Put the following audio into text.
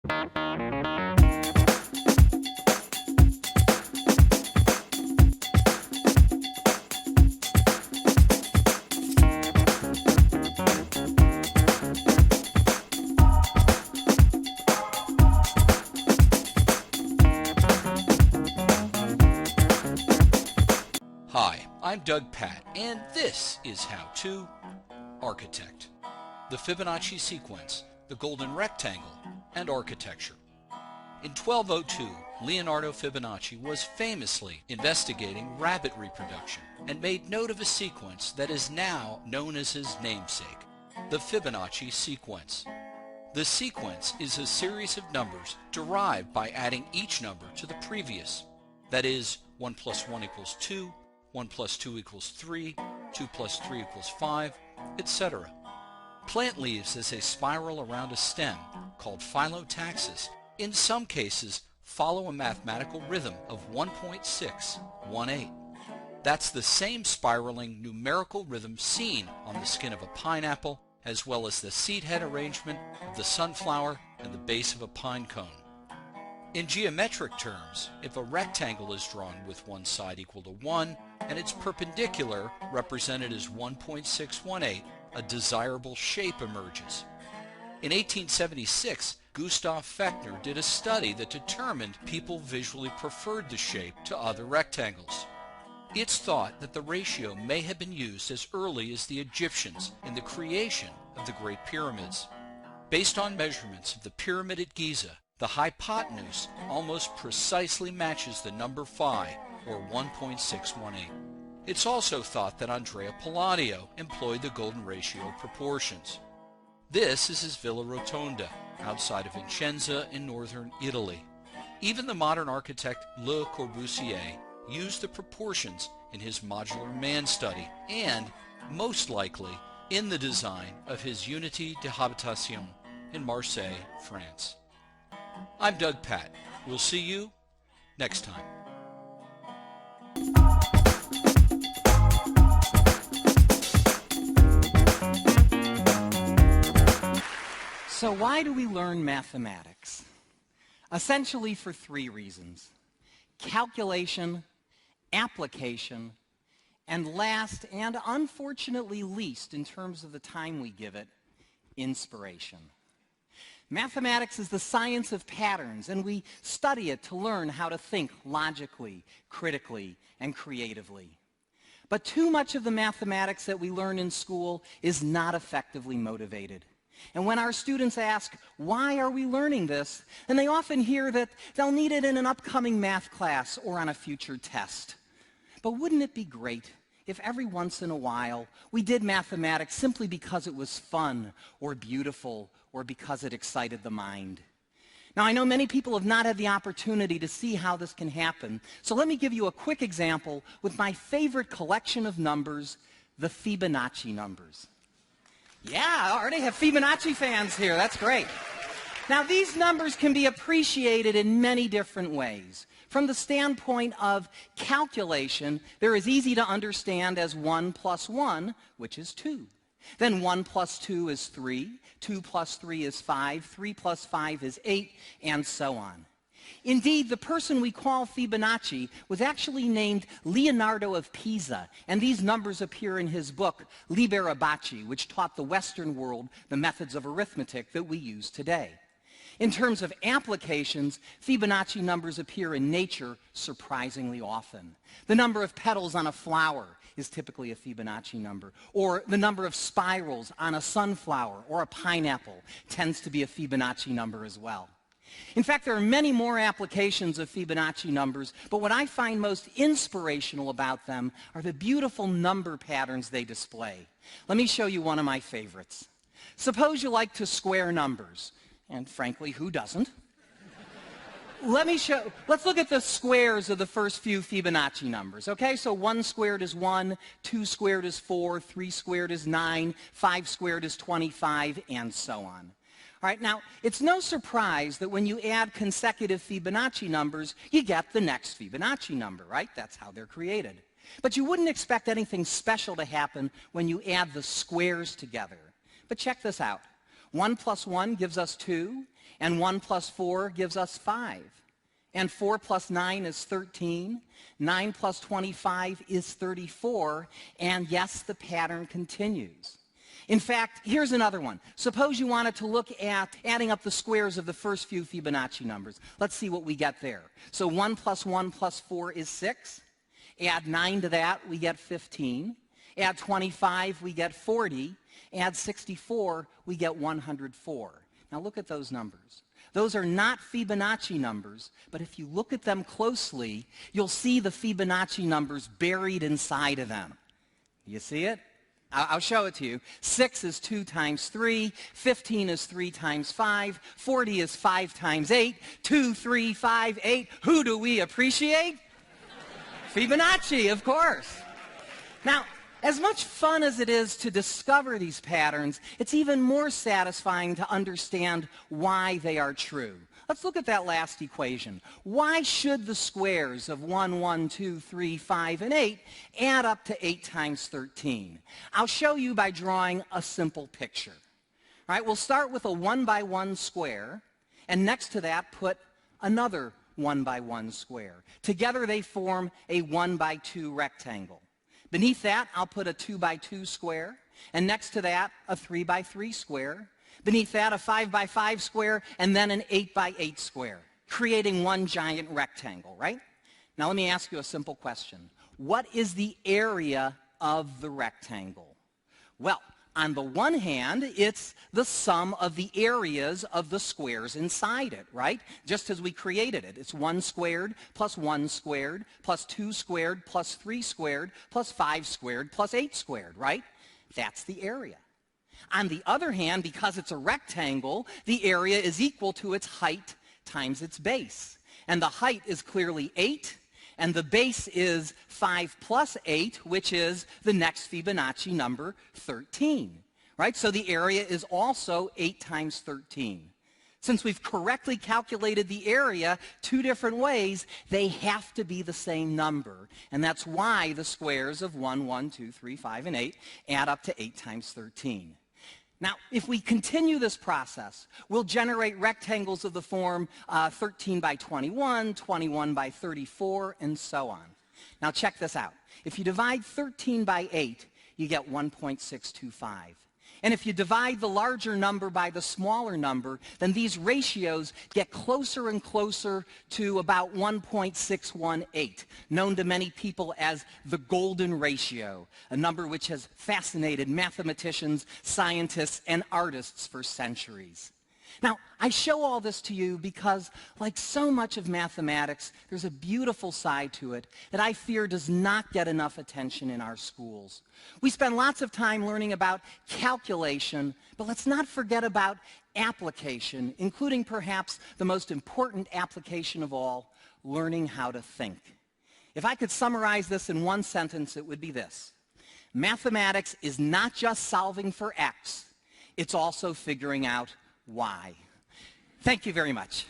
Hi, I'm Doug Pat, and this is How to Architect. The Fibonacci Sequence, the Golden Rectangle, and Architecture. In 1202, Leonardo Fibonacci was famously investigating rabbit reproduction and made note of a sequence that is now known as his namesake, the Fibonacci Sequence. The sequence is a series of numbers derived by adding each number to the previous. That is, 1 plus 1 equals 2, 1 plus 2 equals 3, 2 plus 3 equals 5, etc. Plant leaves as a spiral around a stem, called phyllotaxis, in some cases follow a mathematical rhythm of 1.618. That's the same spiraling numerical rhythm seen on the skin of a pineapple, as well as the seed head arrangement of the sunflower and the base of a pine cone. In geometric terms, if a rectangle is drawn with one side equal to 1 and its perpendicular represented as 1.618, a desirable shape emerges. In 1876, Gustav Fechner did a study that determined people visually preferred the shape to other rectangles. It's thought that the ratio may have been used as early as the Egyptians in the creation of the Great Pyramids. Based on measurements of the pyramid at Giza, the hypotenuse almost precisely matches the number phi, or 1.618. It's also thought that Andrea Palladio employed the golden ratio of proportions. This is his Villa Rotonda, outside of Vicenza in northern Italy. Even the modern architect Le Corbusier used the proportions in his modular man study and, most likely, in the design of his Unité de Habitation in Marseille, France. I'm Doug Pat. We'll see you next time. So why do we learn mathematics? Essentially for three reasons: calculation, application, and last, and unfortunately least in terms of the time we give it, inspiration. Mathematics is the science of patterns, and we study it to learn how to think logically, critically, and creatively. But too much of the mathematics that we learn in school is not effectively motivated. And when our students ask, why are we learning this? And they often hear that they'll need it in an upcoming math class or on a future test. But wouldn't it be great if every once in a while we did mathematics simply because it was fun or beautiful or because it excited the mind? Now, I know many people have not had the opportunity to see how this can happen, so let me give you a quick example with my favorite collection of numbers, the Fibonacci numbers. Yeah, I already have Fibonacci fans here. That's great. Now, these numbers can be appreciated in many different ways. From the standpoint of calculation, they're as easy to understand as 1 plus 1, which is 2. Then 1 plus 2 is 3, 2 plus 3 is 5, 3 plus 5 is 8, and so on. Indeed, the person we call Fibonacci was actually named Leonardo of Pisa, and these numbers appear in his book, Liber Abaci, which taught the Western world the methods of arithmetic that we use today. In terms of applications, Fibonacci numbers appear in nature surprisingly often. The number of petals on a flower is typically a Fibonacci number, or the number of spirals on a sunflower or a pineapple tends to be a Fibonacci number as well. In fact, there are many more applications of Fibonacci numbers, but what I find most inspirational about them are the beautiful number patterns they display. Let me show you one of my favorites. Suppose you like to square numbers, and frankly, who doesn't? Let's look at the squares of the first few Fibonacci numbers, okay? So 1 squared is 1, 2 squared is 4, 3 squared is 9, 5 squared is 25, and so on. All right, now, it's no surprise that when you add consecutive Fibonacci numbers, you get the next Fibonacci number, right? That's how they're created. But you wouldn't expect anything special to happen when you add the squares together. But check this out. 1 plus 1 gives us 2, And 1 plus 4 gives us 5. And 4 plus 9 is 13. 9 plus 25 is 34. And yes, the pattern continues. In fact, here's another one. Suppose you wanted to look at adding up the squares of the first few Fibonacci numbers. Let's see what we get there. So 1 plus 1 plus 4 is 6. Add 9 to that, we get 15. Add 25, we get 40. Add 64, we get 104. Now look at those numbers. Those are not Fibonacci numbers, but if you look at them closely, you'll see the Fibonacci numbers buried inside of them. You see it? I'll show it to you. 6 is 2 times 3. 15 is 3 times 5. 40 is 5 times 8. 2, 3, 5, 8. Who do we appreciate? Fibonacci, of course. Now, as much fun as it is to discover these patterns, it's even more satisfying to understand why they are true. Let's look at that last equation. Why should the squares of 1, 1, 2, 3, 5, and 8 add up to 8 times 13? I'll show you by drawing a simple picture. All right, we'll start with a 1 by 1 square, and next to that put another 1 by 1 square. Together they form a 1 by 2 rectangle. Beneath that, I'll put a 2 by 2 square, and next to that, a 3 by 3 square. Beneath that, a 5 by 5 square, and then an 8 by 8 square, creating one giant rectangle, right? Now let me ask you a simple question. What is the area of the rectangle? Well, on the one hand, it's the sum of the areas of the squares inside it, right? Just as we created it. It's 1 squared plus 1 squared plus 2 squared plus 3 squared plus 5 squared plus 8 squared, right? That's the area. On the other hand, because it's a rectangle, the area is equal to its height times its base. And the height is clearly 8, and the base is 5 plus 8, which is the next Fibonacci number, 13. Right? So the area is also 8 times 13. Since we've correctly calculated the area 2 different ways, they have to be the same number. And that's why the squares of 1, 1, 2, 3, 5, and 8 add up to 8 times 13. Now, if we continue this process, we'll generate rectangles of the form 13 by 21, 21 by 34, and so on. Now, check this out. If you divide 13 by 8, you get 1.625. And if you divide the larger number by the smaller number, then these ratios get closer and closer to about 1.618, known to many people as the golden ratio, a number which has fascinated mathematicians, scientists, and artists for centuries. Now, I show all this to you because, like so much of mathematics, there's a beautiful side to it that I fear does not get enough attention in our schools. We spend lots of time learning about calculation, but let's not forget about application, including perhaps the most important application of all, learning how to think. If I could summarize this in one sentence, it would be this. Mathematics is not just solving for X, it's also figuring out why. Thank you very much.